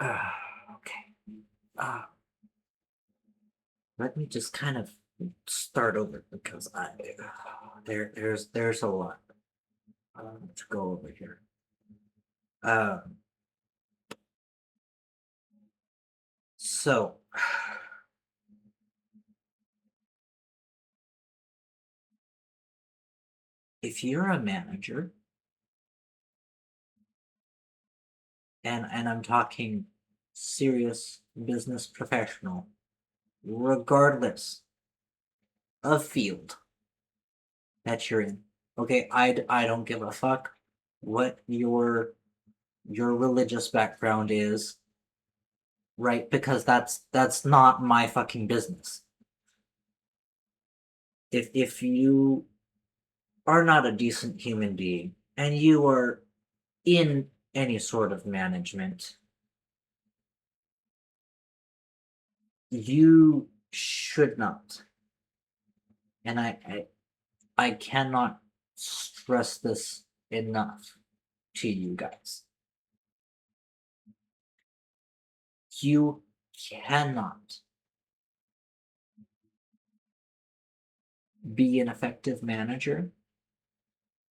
Okay. Uh, Let me just kind of start over because there's a lot to go over here. Um, so if you're a manager, and I'm talking serious business professional, regardless of field that you're in. Okay, I don't give a fuck what your religious background is, right? Because that's not my fucking business. If you are not a decent human being and you are in any sort of management, you should not. And I cannot stress this enough to you guys. You cannot be an effective manager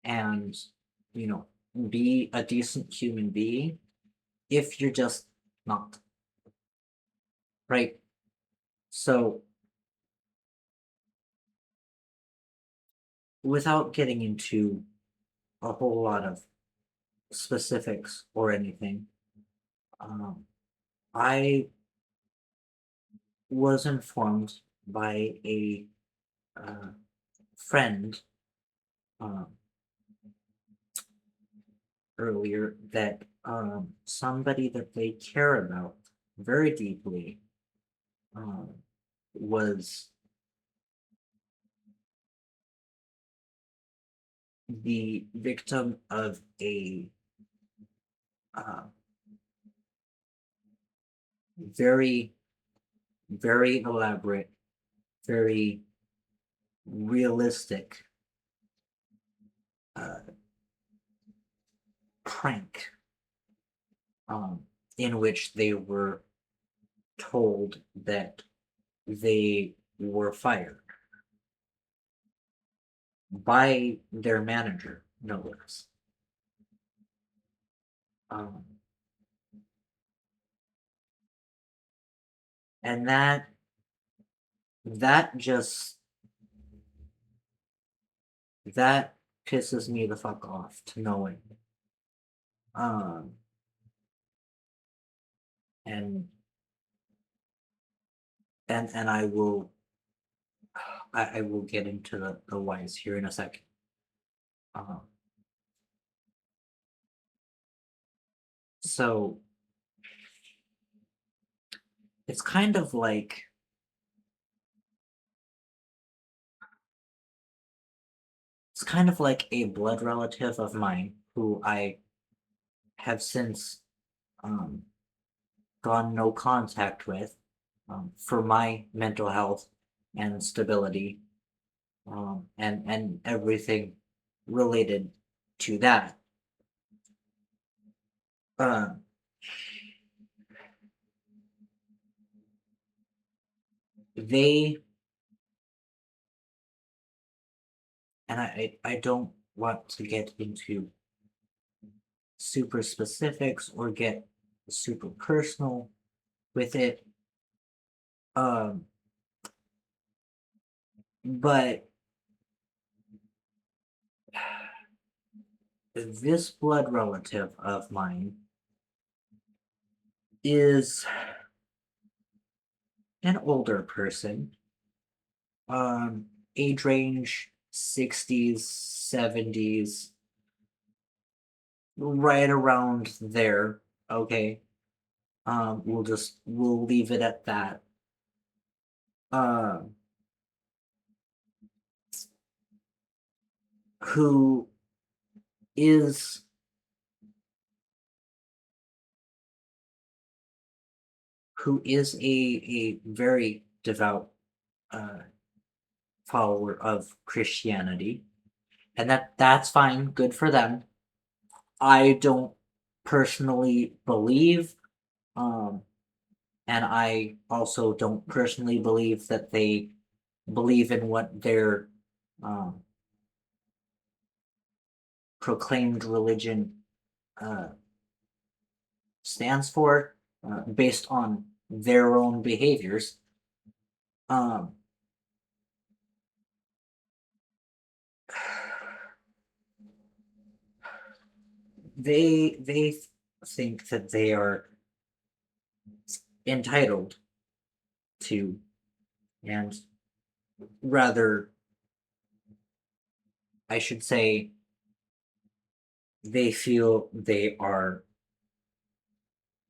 and, you know, be a decent human being if you're just not, right? So, without getting into a whole lot of specifics or anything, um, I was informed by a uh, friend um, earlier that somebody that they care about very deeply um, was the victim of a uh, very, very elaborate, very realistic uh, prank um, in which they were told that they were fired by their manager, no less. Um, and that just that pisses me the fuck off to knowing. Um, and and I will get into the whys here in a second. Um, so it's kind of like a blood relative of mine who I have since um, gone no contact with for my mental health and stability and everything related to that. Uh, they and I don't want to get into super specifics or get super personal with it. Um, but this blood relative of mine is an older person, um, age range 60s, 70s, right around there. Okay. We'll leave it at that. Um, who is a very devout uh, follower of Christianity, and that's fine, good for them. I don't personally believe Um, and I also don't personally believe that they believe in what their um, proclaimed religion uh, stands for, based on their own behaviors. Um, they think that they are entitled to, and rather, I should say, they feel they are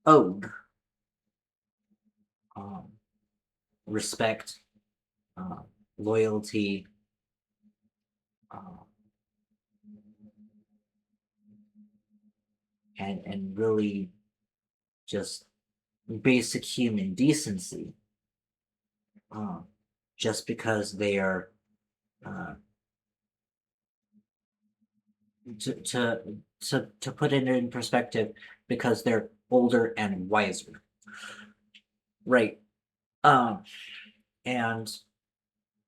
owed um, respect, uh, loyalty, uh, and really just basic human decency, uh, just because they are uh, to to to put it in perspective, because they're older and wiser, right? Um, and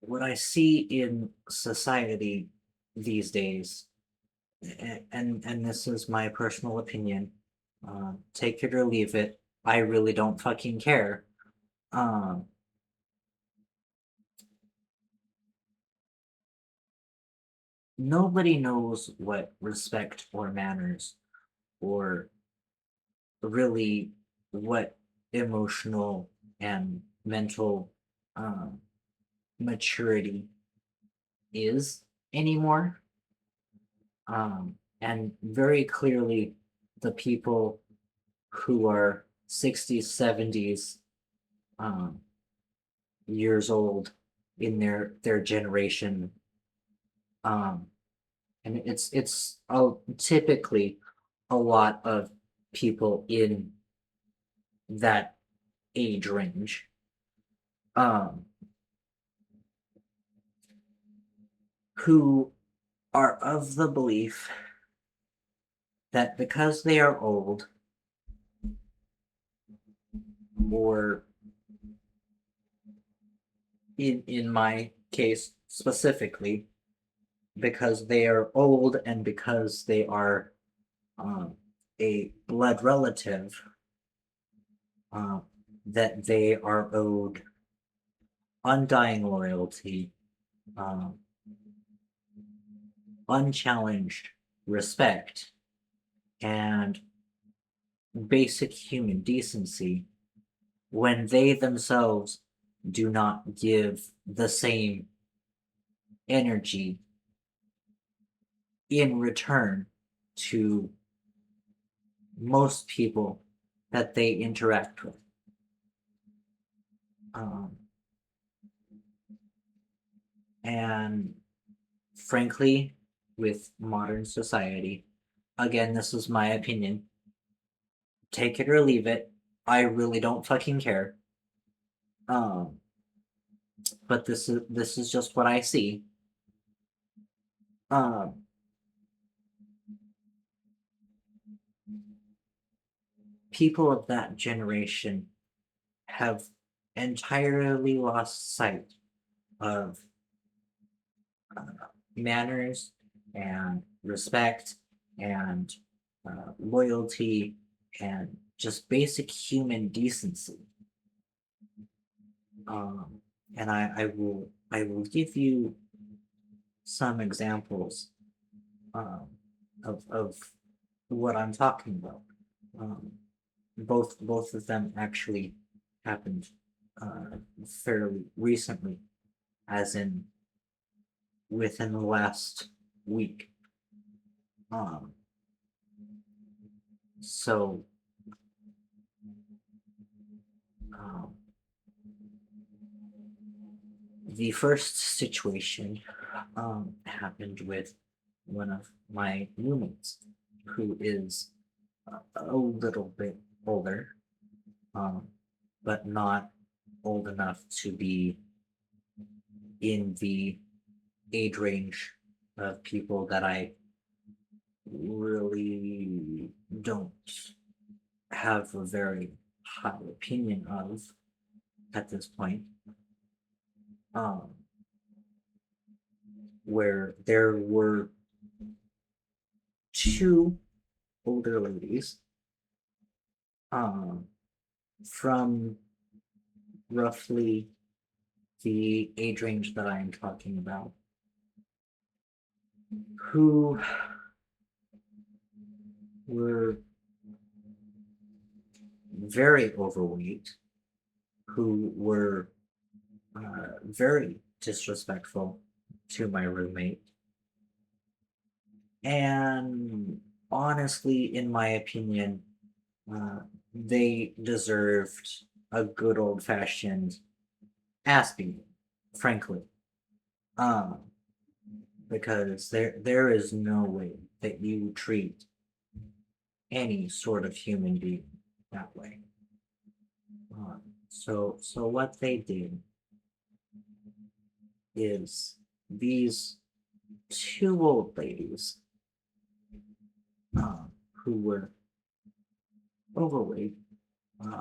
what I see in society these days, and this is my personal opinion, take it or leave it. I really don't fucking care. Um, Nobody knows what respect or manners, or really what emotional and mental um, maturity is anymore. And very clearly, the people who are 60s, 70s um, years old in their generation, um, and typically a lot of people in that age range, um, who are of the belief that because they are old, or in my case specifically, because they are old and because they are um, a blood relative, uh, that they are owed undying loyalty, um, unchallenged respect, and basic human decency, when they themselves do not give the same energy in return to most people that they interact with. Um, and frankly, with modern society, again, this is my opinion. Take it or leave it. I really don't fucking care. Um, but this is just what I see. Um, People of that generation have entirely lost sight of uh, manners and respect and loyalty and just basic human decency. Um, and I will give you some examples um, of what I'm talking about. Um, both of them actually happened fairly recently, as in within the last week. Um, so um, the first situation happened with one of my roommates, who is a little bit older, um, but not old enough to be in the age range of people that I really don't have a very high opinion of at this point, um, where there were two older ladies, um, from roughly the age range that I am talking about, who were very overweight, who were very disrespectful to my roommate. And honestly, in my opinion, uh, they deserved a good old fashioned ass beating, frankly. Um, because there is no way that you treat any sort of human being that way. So what they did is these two old ladies, who were overweight.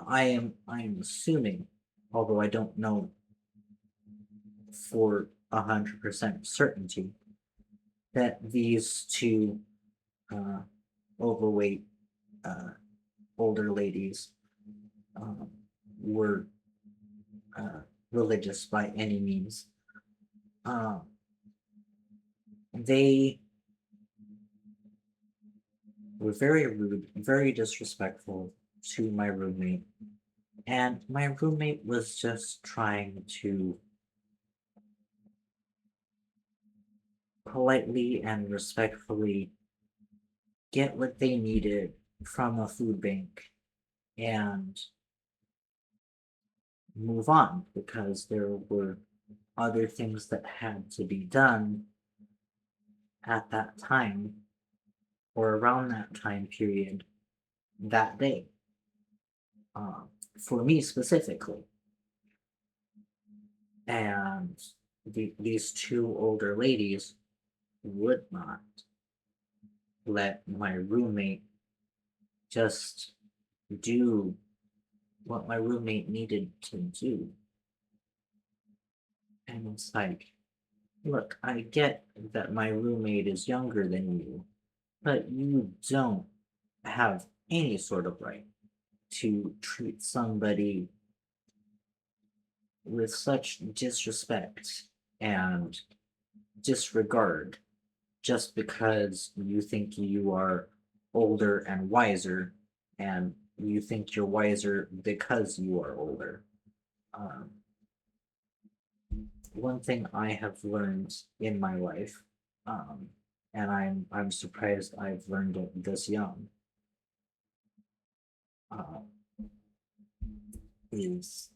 I am assuming, although I don't know for 100% certainty, that these two uh, overweight uh, older ladies um, were religious by any means. Um, they were very rude, very disrespectful to my roommate, and my roommate was just trying to politely and respectfully get what they needed from a food bank and move on because there were other things that had to be done at that time or around that time period that day. um, for me specifically. And these two older ladies would not let my roommate just do what my roommate needed to do. And it's like, look, I get that my roommate is younger than you, but you don't have any sort of right to treat somebody with such disrespect and disregard just because you think you are older and wiser, and you think you're wiser because you are older. Um, One thing I have learned in my life, um, and I'm surprised I've learned it this young, uh, is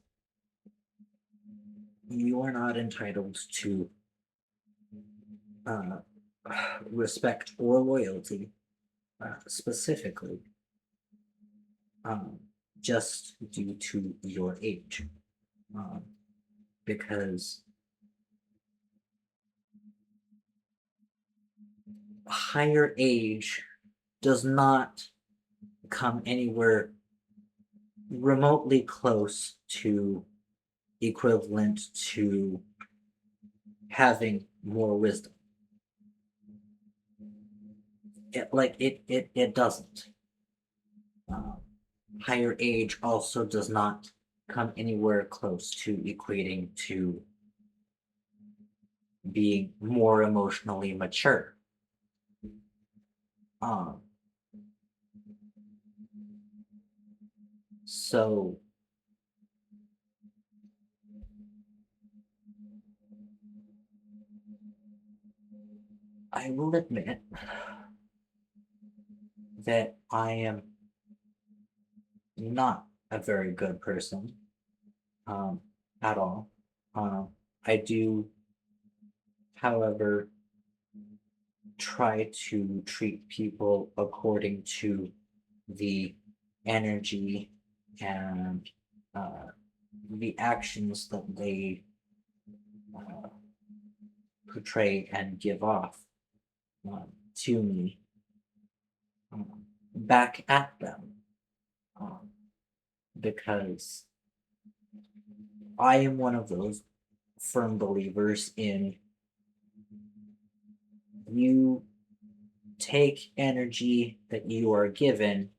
you are not entitled to uh, respect or loyalty, specifically, um, just due to your age, um, because higher age does not come anywhere remotely close to equivalent to having more wisdom. It doesn't. Um, Higher age also does not come anywhere close to equating to being more emotionally mature. Um, so I will admit that I am not a very good person, um, at all. I do, however, try to treat people according to the energy and uh, the actions that they uh, portray and give off, to me, back at them. Um, because I am one of those firm believers in you take energy that you are given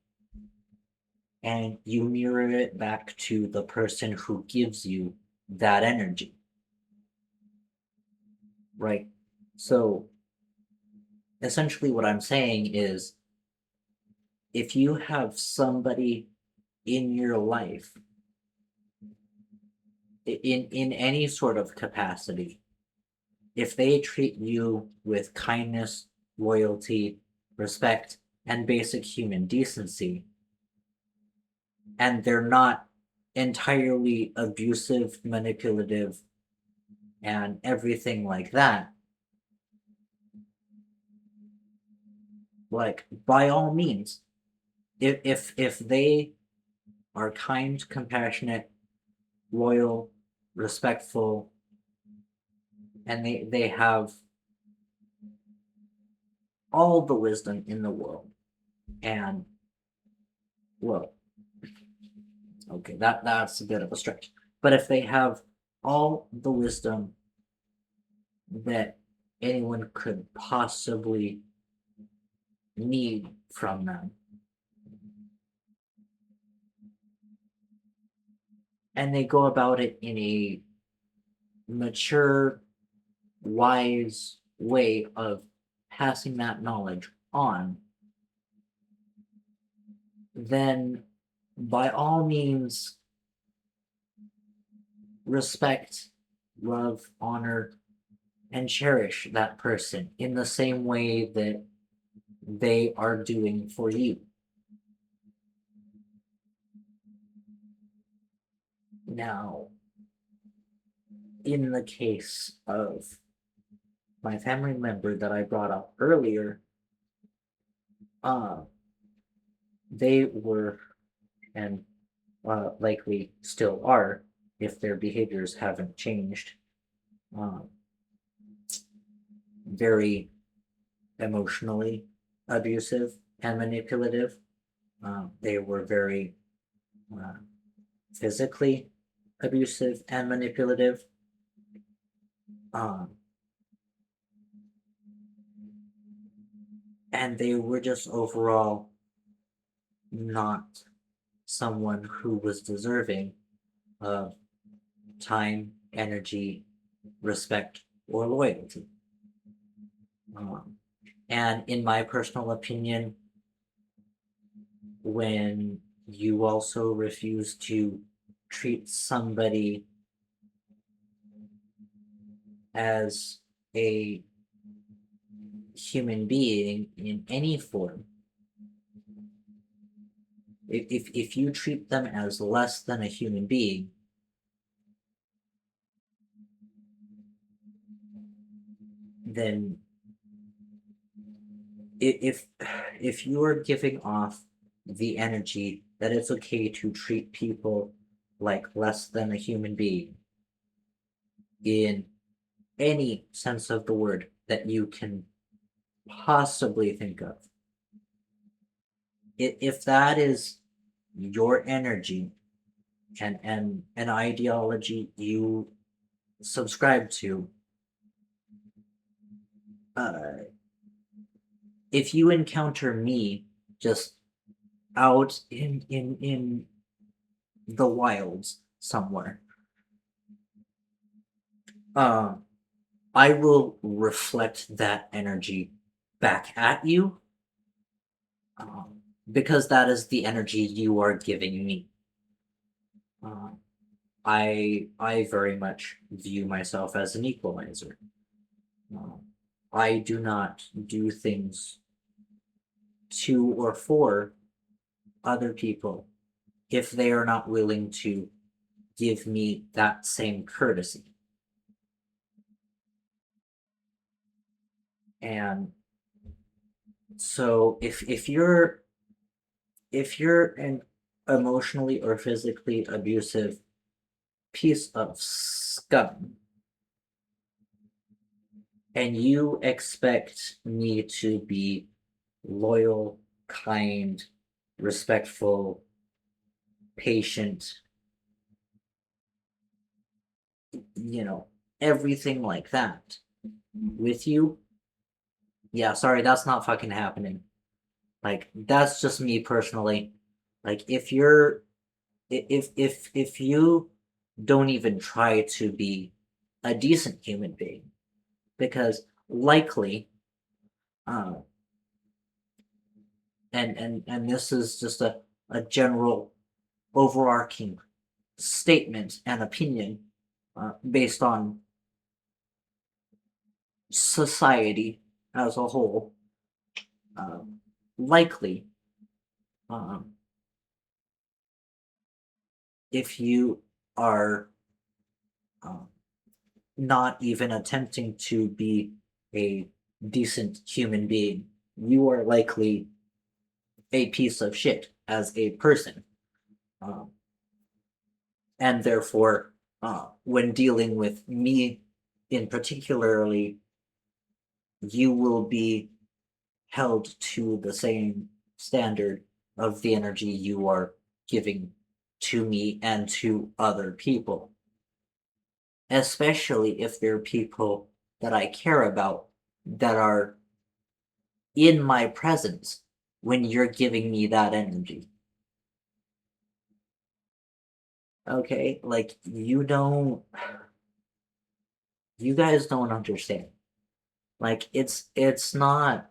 and you mirror it back to the person who gives you that energy. Right? So essentially, what I'm saying is if you have somebody in your life in any sort of capacity, if they treat you with kindness, loyalty, respect, and basic human decency, and they're not entirely abusive, manipulative, and everything like that, like by all means, if they are kind, compassionate, loyal, respectful, and they have all the wisdom in the world, and well, okay, that's a bit of a stretch, but if they have all the wisdom that anyone could possibly need from them, and they go about it in a mature, wise way of passing that knowledge on, then by all means, respect, love, honor, and cherish that person in the same way that they are doing for you. Now, in the case of my family member that I brought up earlier, uh, they were and likely still are, if their behaviors haven't changed, uh, very emotionally abusive and manipulative. They were very uh, physically abusive and manipulative. Um, and they were just overall not someone who was deserving of time, energy, respect, or loyalty. Um, and in my personal opinion, when you also refuse to treat somebody as a human being in any form, if you treat them as less than a human being, then if you are giving off the energy that it's okay to treat people like less than a human being in any sense of the word that you can possibly think of, if that is your energy and an ideology you subscribe to, uh, if you encounter me just out in the wilds somewhere, uh, I will reflect that energy back at you, because that is the energy you are giving me. Uh, I very much view myself as an equalizer. Uh, I do not do things to or for other people if they are not willing to give me that same courtesy. And so if you're an emotionally or physically abusive piece of scum and you expect me to be loyal, kind, respectful, patient, everything like that with you. Yeah, sorry, that's not fucking happening. Like, that's just me personally. Like, if you don't even try to be a decent human being, because likely, uh, and this is just a general overarching statement and opinion, based on society as a whole, likely, um, if you are, um, not even attempting to be a decent human being, you are likely a piece of shit as a person. Um, and therefore, when dealing with me in particularly, you will be held to the same standard of the energy you are giving to me and to other people, especially if they're people that I care about that are in my presence when you're giving me that energy. Okay? Like, you guys don't understand. Like, it's not,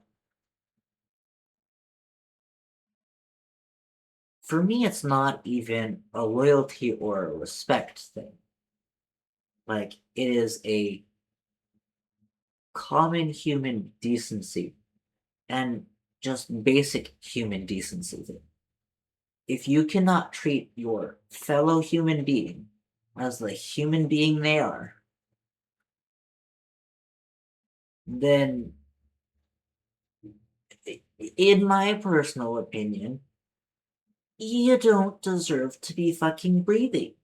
for me, it's not even a loyalty or a respect thing. Like, it is a common human decency and just basic human decency. If you cannot treat your fellow human being as the human being they are, then, in my personal opinion, you don't deserve to be fucking breathing.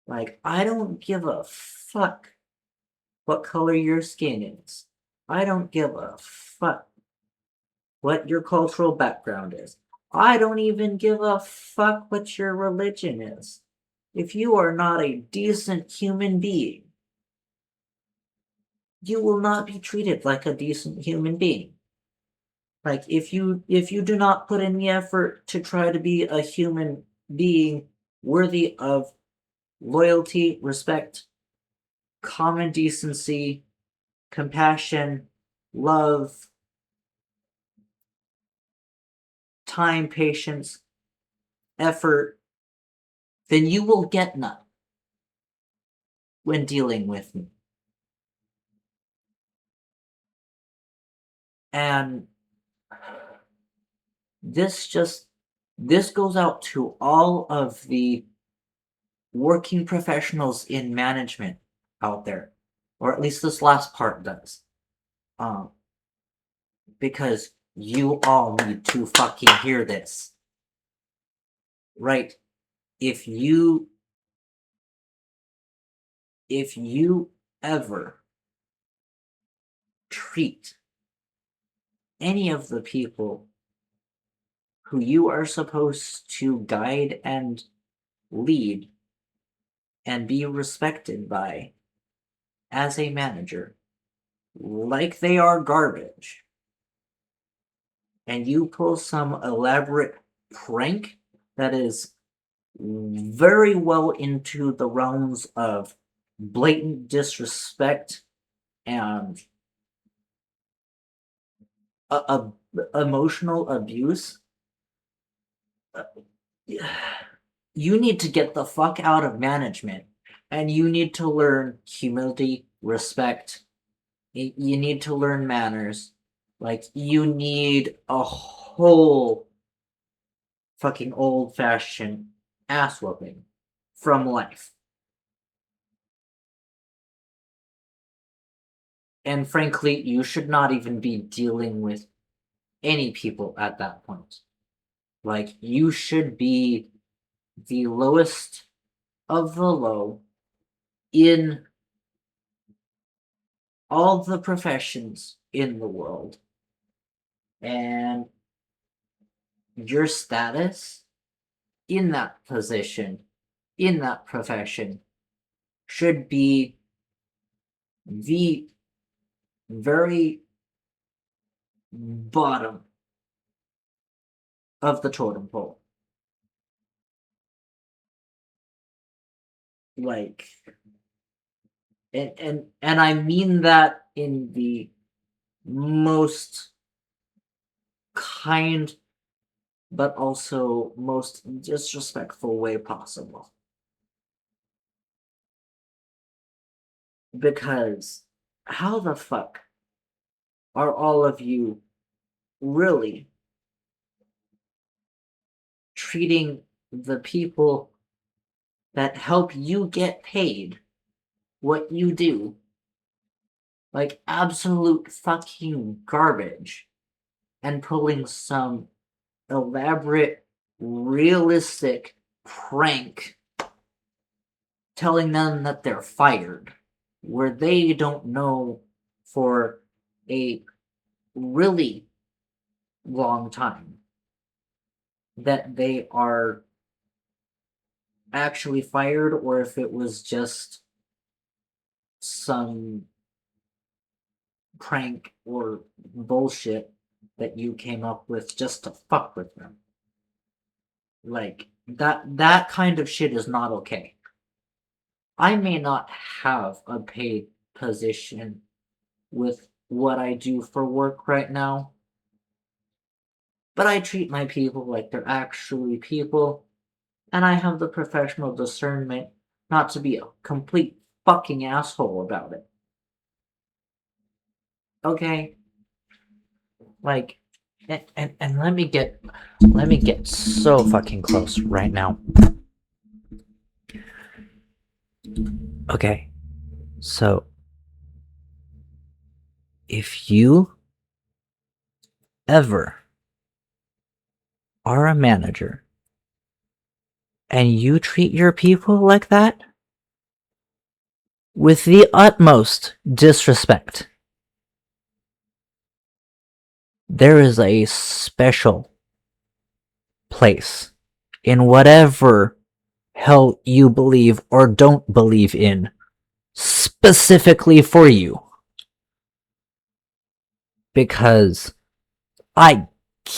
Like, I don't give a fuck what color your skin is. I don't give a fuck what your cultural background is. I don't even give a fuck what your religion is. If you are not a decent human being, you will not be treated like a decent human being. Like, if you do not put in the effort to try to be a human being worthy of loyalty, respect, common decency, compassion, love, time, patience, effort, then you will get none when dealing with me. And this goes out to all of the working professionals in management out there, or at least this last part does. Um, because you all need to fucking hear this. Right? If you if you ever treat any of the people who you are supposed to guide and lead and be respected by as a manager like they are garbage, and you pull some elaborate prank that is very well into the realms of blatant disrespect and emotional abuse, you need to get the fuck out of management, and you need to learn humility, respect. You need to learn manners. Like, you need a whole fucking old fashioned ass whooping from life. And frankly, you should not even be dealing with any people at that point. Like, you should be the lowest of the low in all the professions in the world. And your status in that position, in that profession, should be the very bottom of the totem pole. Like, and I mean that in the most kind but also most disrespectful way possible. Because how the fuck are all of you really treating the people that help you get paid what you do like absolute fucking garbage and pulling some elaborate, realistic prank telling them that they're fired, where they don't know for a really long time that they are actually fired or if it was just some prank or bullshit that you came up with just to fuck with them. Like that kind of shit is not okay. I may not have a paid position with what I do for work right now, but I treat my people like they're actually people, and I have the professional discernment not to be a complete fucking asshole about it. Okay? Like, and let me get so fucking close right now. Okay. So if you ever are a manager and you treat your people like that with the utmost disrespect, there is a special place in whatever hell you believe or don't believe in specifically for you. Because I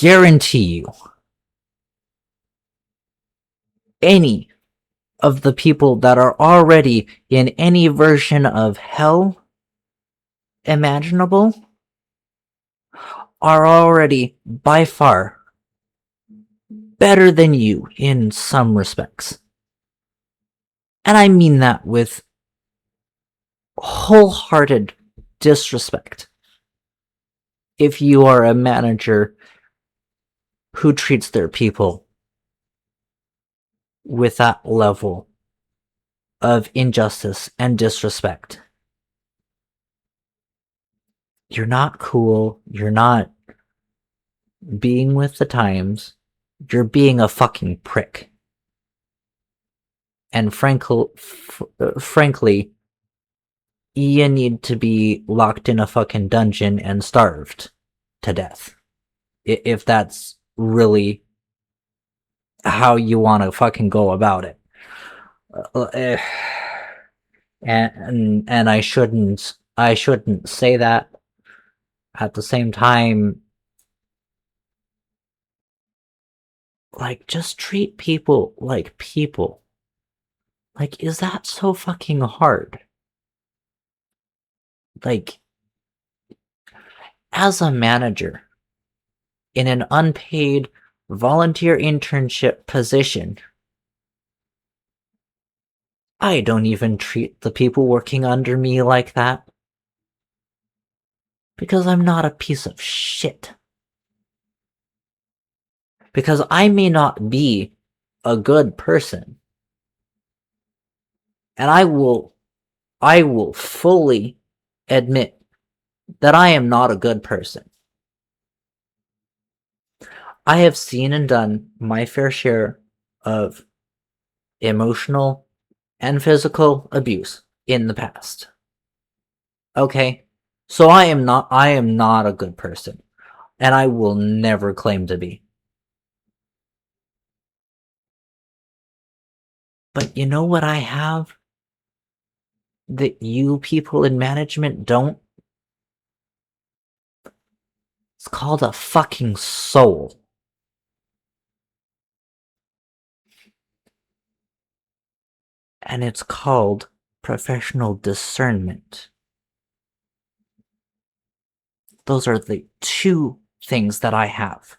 guarantee you, any of the people that are already in any version of hell imaginable are already by far better than you in some respects. And I mean that with wholehearted disrespect. If you are a manager who treats their people with that level of injustice and disrespect, you're not cool, you're not being with the times, you're being a fucking prick. And frankly, you need to be locked in a fucking dungeon and starved to death. If that's really how you want to fucking go about it. And I shouldn't say that. At the same time, like, just treat people like people. Like, is that so fucking hard? Like, as a manager in an unpaid volunteer internship position, I don't even treat the people working under me like that. Because I'm not a piece of shit. Because I may not be a good person. And I will fully admit that I am not a good person. I have seen and done my fair share of emotional and physical abuse in the past. Okay? So I am not a good person, and I will never claim to be. But you know what I have that you people in management don't? It's called a fucking soul. And it's called professional discernment. Those are the two things that I have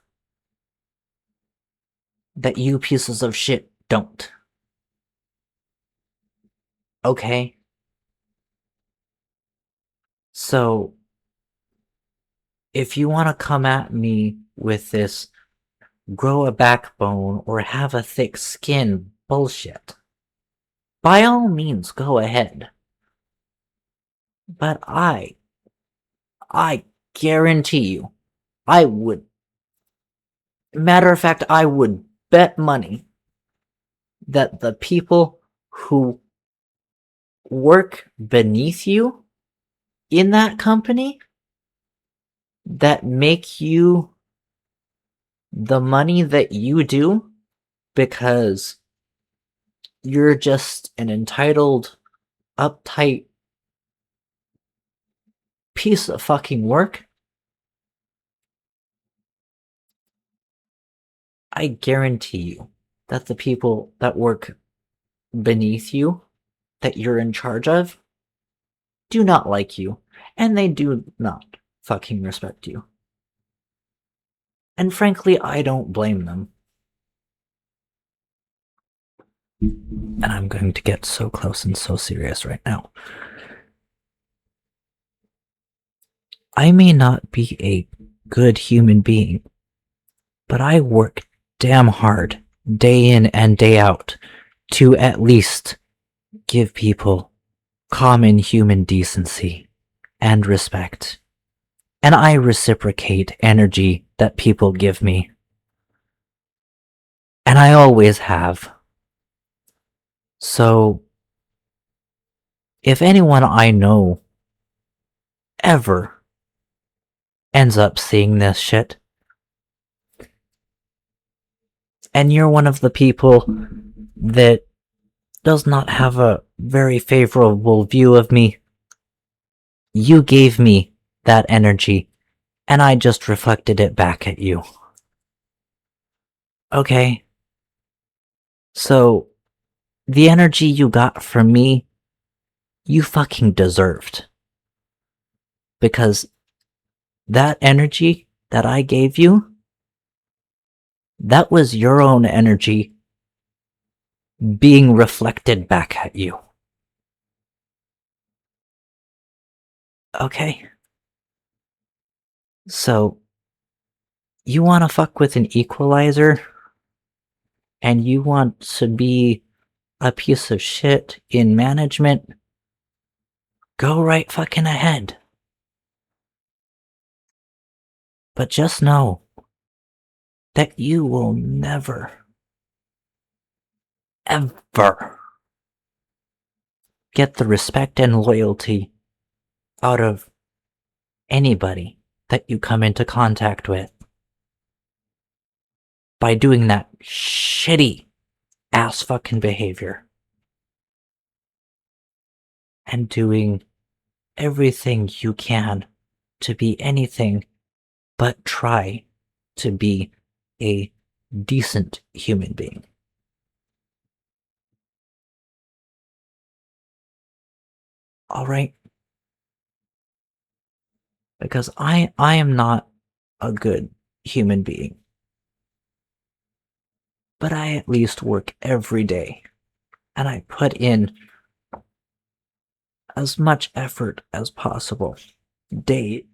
that you pieces of shit don't. Okay? So, if you want to come at me with this grow a backbone or have a thick skin bullshit, by all means go ahead. But I guarantee you, I would, matter of fact, I would bet money that the people who work beneath you in that company that make you the money that you do because you're just an entitled, uptight piece of fucking work, I guarantee you that the people that work beneath you, that you're in charge of, do not like you, and they do not fucking respect you. And frankly, I don't blame them. And I'm going to get so close and so serious right now. I may not be a good human being, but I work damn hard, day in and day out, to at least give people common human decency and respect. And I reciprocate energy that people give me. And I always have. So, if anyone I know ever ends up seeing this shit, and you're one of the people that does not have a very favorable view of me, you gave me that energy, and I just reflected it back at you. Okay? So, the energy you got from me, you fucking deserved. Because that energy that I gave you, that was your own energy being reflected back at you. Okay? So, you want to fuck with an equalizer, and you want to be a piece of shit in management, go right fucking ahead. But just know that you will never, ever get the respect and loyalty out of anybody that you come into contact with by doing that shitty ass fucking behavior and doing everything you can to be anything but try to be a decent human being. Alright? Because I am not a good human being. But I at least work every day. And I put in as much effort as possible, day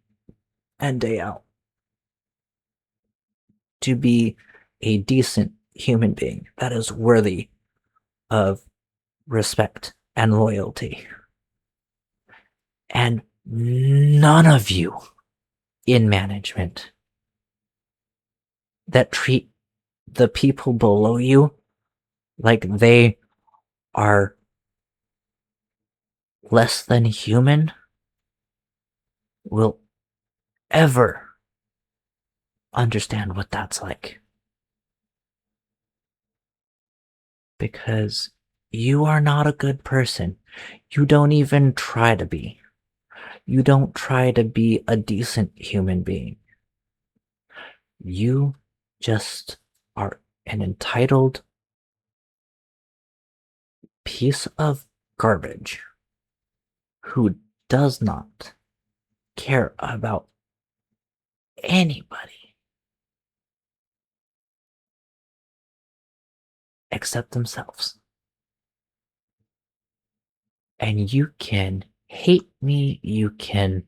and day out, to be a decent human being that is worthy of respect and loyalty. And none of you in management that treat the people below you like they are less than human will ever understand what that's like. Because You are not a good person. You don't even try to be. You don't try to be a decent human being. You just are an entitled piece of garbage who does not care about anybody except themselves. And you can hate me, you can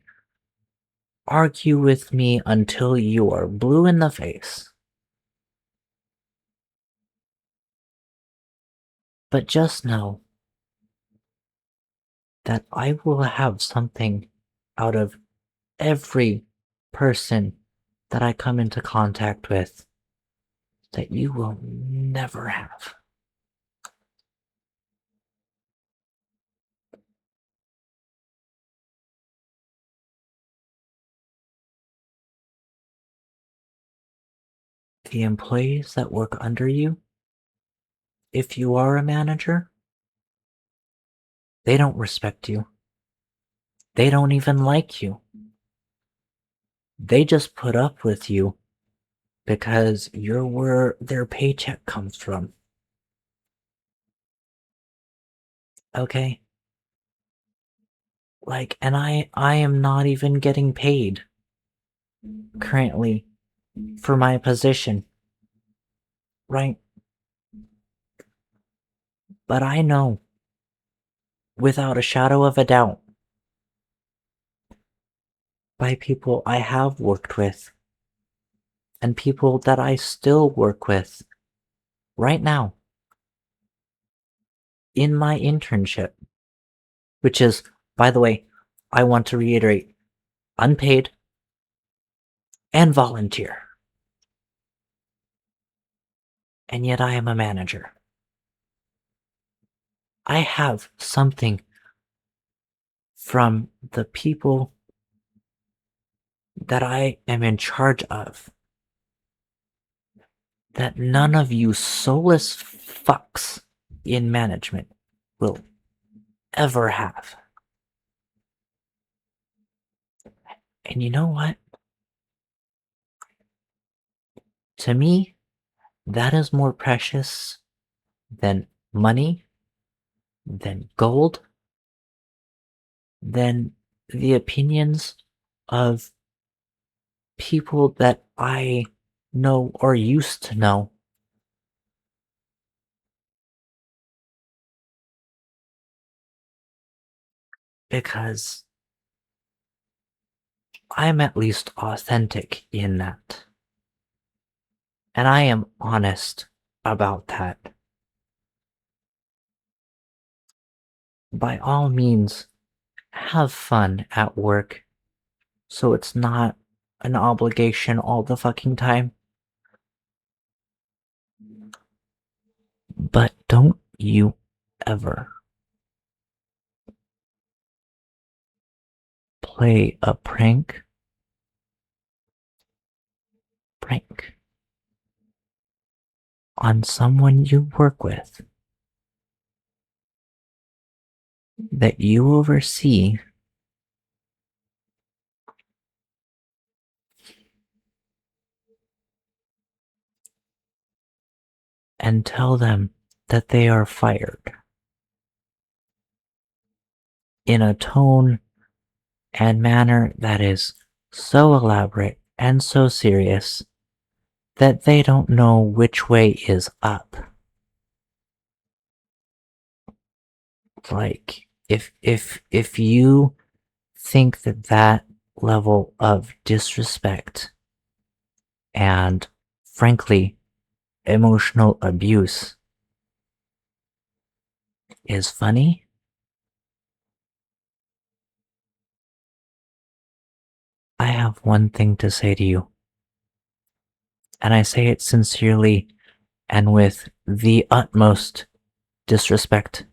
argue with me until you are blue in the face. But just know that I will have something out of every person that I come into contact with that you will never have. The employees that work under you, if you are a manager, they don't respect you. They don't even like you. They just put up with you because you're where their paycheck comes from. Okay? And I am not even getting paid currently for my position, right? But I know without a shadow of a doubt by people I have worked with and people that I still work with right now in my internship, which is, by the way, I want to reiterate, unpaid and volunteer. And yet I am a manager. I have something from the people that I am in charge of that none of you soulless fucks in management will ever have. And you know what? To me, that is more precious than money, than gold, than the opinions of people that I know or used to know. Because I'm at least authentic in that. And I am honest about that. By all means, have fun at work so it's not an obligation all the fucking time. But don't you ever play a prank on someone you work with that you oversee and tell them that they are fired in a tone and manner that is so elaborate and so serious that they don't know which way is up. If you think that that level of disrespect and, frankly, emotional abuse is funny, I have one thing to say to you. And I say it sincerely and with the utmost disrespect.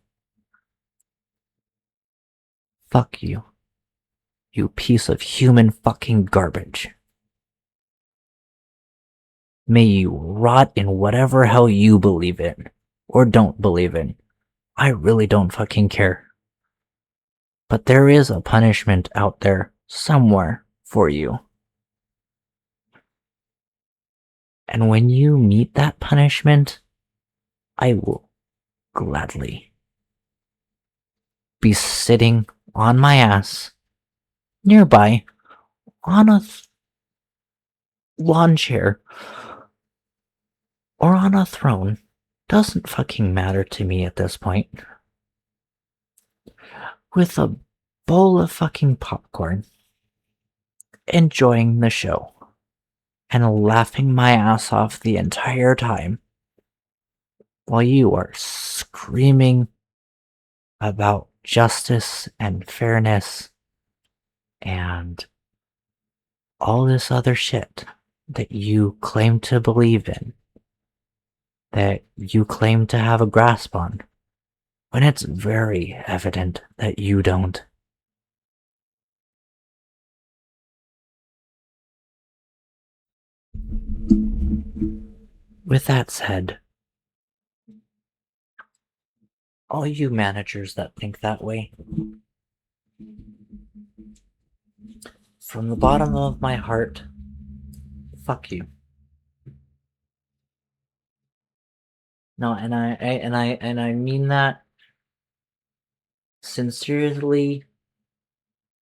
Fuck you. You piece of human fucking garbage. May you rot in whatever hell you believe in, or don't believe in. I really don't fucking care. But there is a punishment out there somewhere for you. And when you meet that punishment, I will gladly be sitting on my ass nearby on a lawn chair or on a throne. Doesn't fucking matter to me at this point. With a bowl of fucking popcorn, enjoying the show, and laughing my ass off the entire time while you are screaming about justice and fairness and all this other shit that you claim to believe in, that you claim to have a grasp on, when it's very evident that you don't. With that said, all you managers that think that way, from the bottom of my heart, fuck you. No, and I mean that sincerely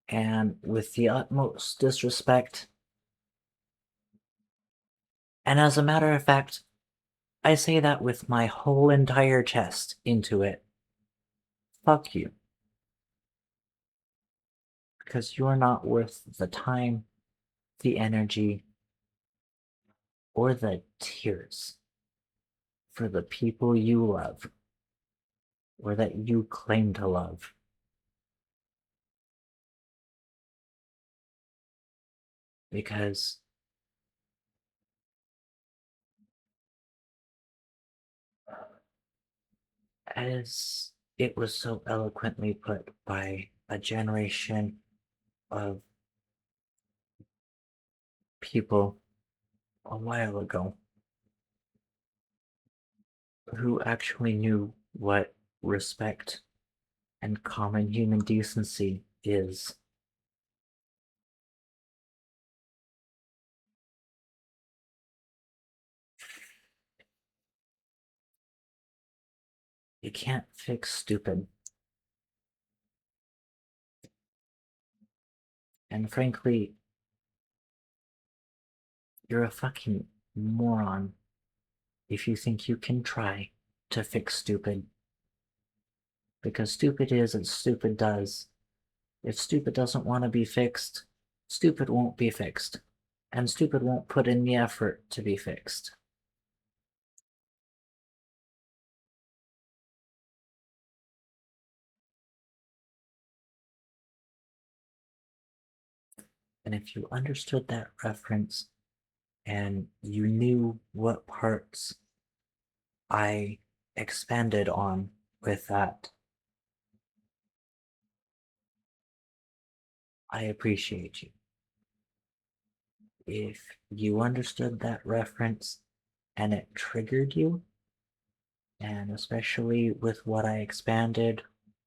and with the utmost disrespect. And as a matter of fact, I say that with my whole entire chest into it. Fuck you. Because you're not worth the time, the energy, or the tears for the people you love or that you claim to love. Because as it was so eloquently put by a generation of people a while ago who actually knew what respect and common human decency is. You can't fix stupid. And frankly, you're a fucking moron if you think you can try to fix stupid. Because stupid is as stupid does. If stupid doesn't want to be fixed, stupid won't be fixed. And stupid won't put in the effort to be fixed. And if you understood that reference and you knew what parts I expanded on with that, I appreciate you. If you understood that reference and it triggered you, and especially with what I expanded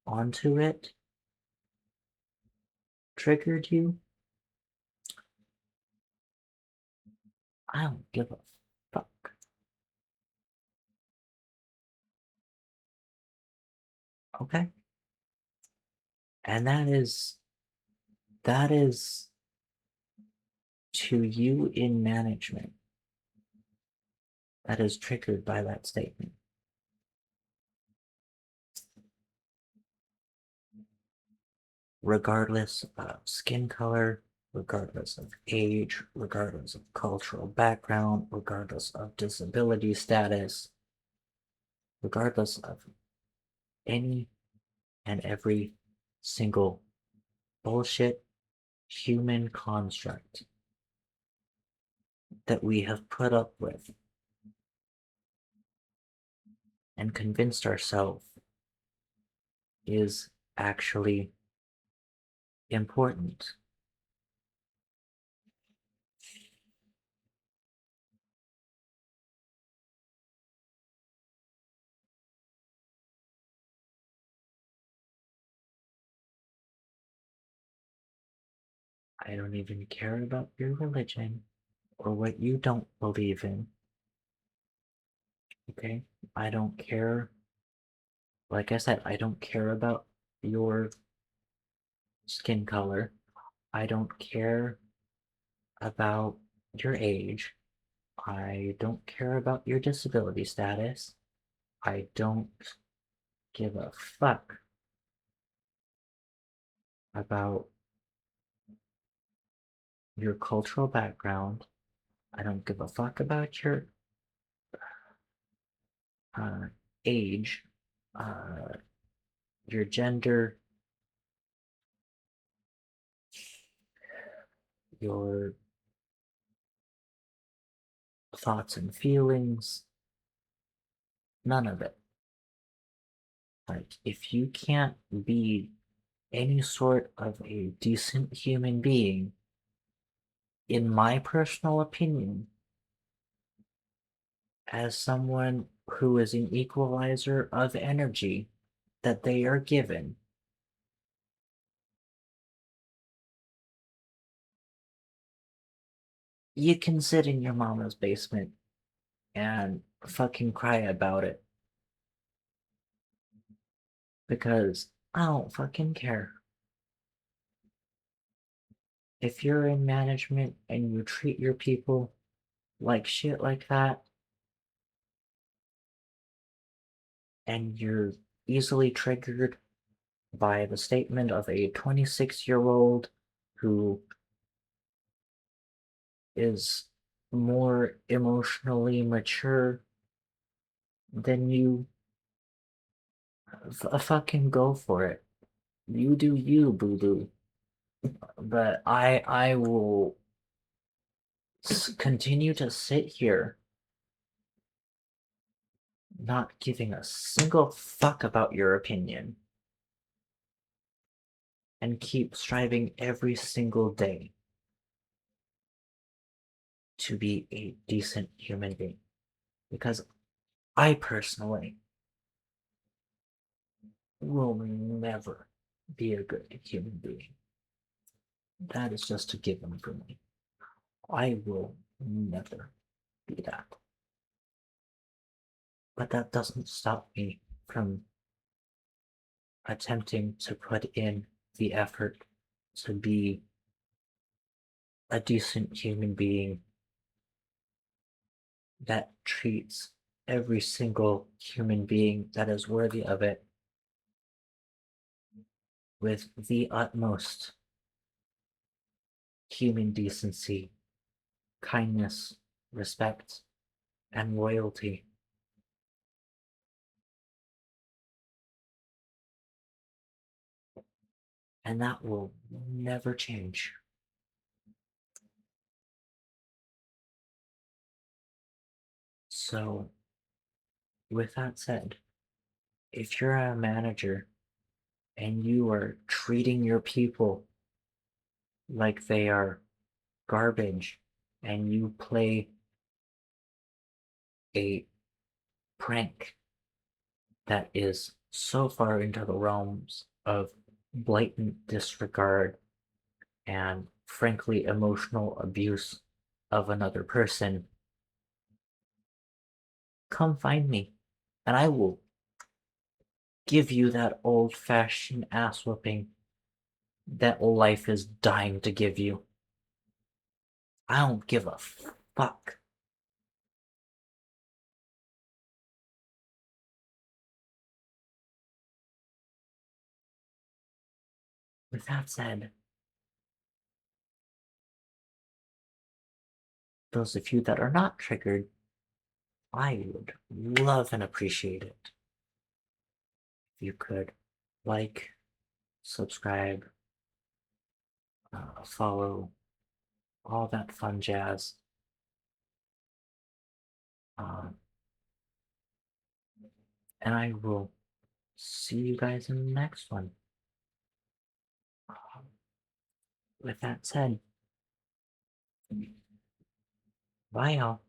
onto it, triggered you, I don't give a fuck. Okay? And that is to you in management that is triggered by that statement. Regardless of skin color, regardless of age, regardless of cultural background, regardless of disability status, regardless of any and every single bullshit human construct that we have put up with and convinced ourselves is actually important. I don't even care about your religion or what you don't believe in. Okay? I don't care. Like I said, I don't care about your skin color. I don't care about your age. I don't care about your disability status. I don't give a fuck about your cultural background. I don't give a fuck about your uh, age, uh, your gender, your thoughts and feelings. None of it. Like, if you can't be any sort of a decent human being, in my personal opinion, as someone who is an equalizer of energy that they are given, you can sit in your mama's basement and fucking cry about it because I don't fucking care. If you're in management and you treat your people like shit like that, and you're easily triggered by the statement of a 26-year-old who is more emotionally mature than you, fucking go for it. You do you, boo boo. But I will continue to sit here not giving a single fuck about your opinion and keep striving every single day to be a decent human being. Because I personally will never be a good human being. That is just a given for me. I will never be that. But that doesn't stop me from attempting to put in the effort to be a decent human being that treats every single human being that is worthy of it with the utmost human decency, kindness, respect, and loyalty. And that will never change. So, with that said, if you're a manager and you are treating your people like they are garbage and you play a prank that is so far into the realms of blatant disregard and frankly emotional abuse of another person, come find me and I will give you that old-fashioned ass whooping that life is dying to give you. I don't give a fuck. With that said, those of you that are not triggered, I would love and appreciate it if you could like, subscribe, follow, all that fun jazz. Um, and I will see you guys in the next one. With that said, bye y'all.